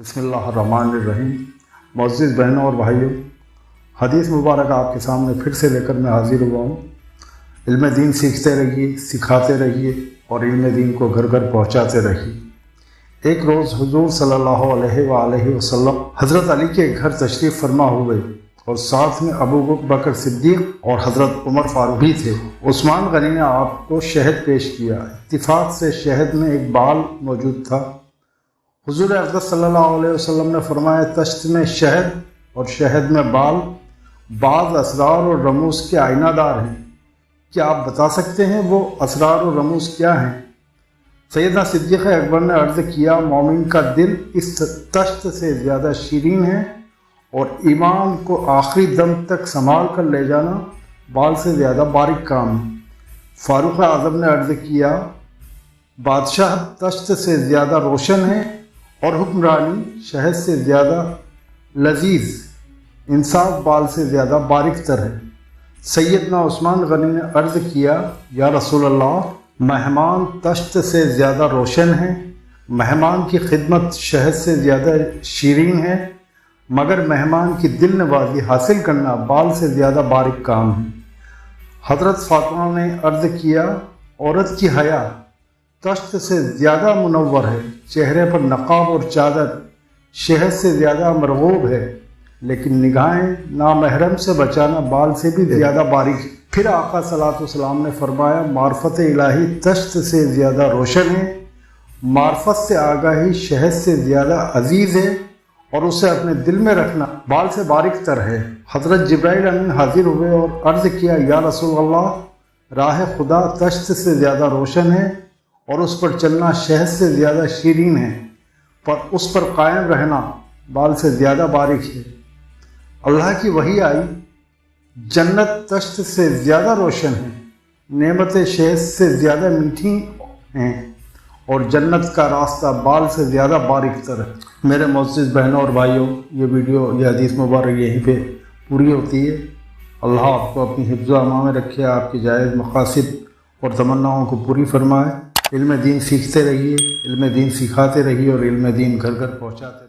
بسم اللہ الرحمن الرحیم۔ معزز بہنوں اور بھائیوں، حدیث مبارک آپ کے سامنے پھر سے لے کر میں حاضر ہوا ہوں۔ علم دین سیکھتے رہیے، سکھاتے رہیے اور علم دین کو گھر گھر پہنچاتے رہیے۔ ایک روز حضور صلی اللہ علیہ وآلہ وسلم حضرت علی کے گھر تشریف فرما ہوئے اور ساتھ میں ابو بکر صدیق اور حضرت عمر فاروق بھی تھے۔ عثمان غنی نے آپ کو شہد پیش کیا۔ اتفاق سے شہد میں ایک بال موجود تھا۔ حضور اقدس صلی اللہ علیہ وسلم نے فرمایا، تشت میں شہد اور شہد میں بال بعض اسرار اور رموز کے آئینہ دار ہیں۔ کیا آپ بتا سکتے ہیں وہ اسرار اور رموز کیا ہیں؟ سیدنا صدیق اکبر نے عرض کیا، مومن کا دل اس تشت سے زیادہ شیرین ہے اور ایمان کو آخری دم تک سنبھال کر لے جانا بال سے زیادہ باریک کام ہے۔ فاروق اعظم نے عرض کیا، بادشاہ تشت سے زیادہ روشن ہے اور حکمرانی شہد سے زیادہ لذیذ، انصاف بال سے زیادہ باریک تر ہے۔ سیدنا عثمان غنی نے عرض کیا، یا رسول اللہ، مہمان تشت سے زیادہ روشن ہیں، مہمان کی خدمت شہد سے زیادہ شیرین ہے، مگر مہمان کی دل نوازی حاصل کرنا بال سے زیادہ باریک کام ہے۔ حضرت فاطمہ نے عرض کیا، عورت کی حیا تشت سے زیادہ منور ہے، چہرے پر نقاب اور چادر شہد سے زیادہ مرغوب ہے، لیکن نگاہیں نامحرم سے بچانا بال سے بھی زیادہ باریک ہے۔ پھر آقا صلی اللہ علیہ وسلم نے فرمایا، معرفت الہی تشت سے زیادہ روشن ہے، معرفت سے آگاہی شہد سے زیادہ عزیز ہے اور اسے اپنے دل میں رکھنا بال سے باریک تر ہے۔ حضرت جبرائیل امین حاضر ہوئے اور عرض کیا، یا رسول اللہ، راہ خدا تشت سے زیادہ روشن ہے اور اس پر چلنا شہد سے زیادہ شیرین ہے، پر اس پر قائم رہنا بال سے زیادہ باریک ہے۔ اللہ کی وحی آئی، جنت تشت سے زیادہ روشن ہے، نعمتیں شہد سے زیادہ میٹھی ہیں اور جنت کا راستہ بال سے زیادہ باریک تر ہے۔ میرے معزز بہنوں اور بھائیوں، یہ حدیث مبارک یہیں پہ پوری ہوتی ہے۔ اللہ آپ کو اپنی حفظ و امان میں رکھے، آپ کی جائز مقاصد اور تمناؤں کو پوری فرمائے۔ علم دین سیکھتے رہیے، علم دین سکھاتے رہیے اور علم دین گھر گھر پہنچاتے رہیے۔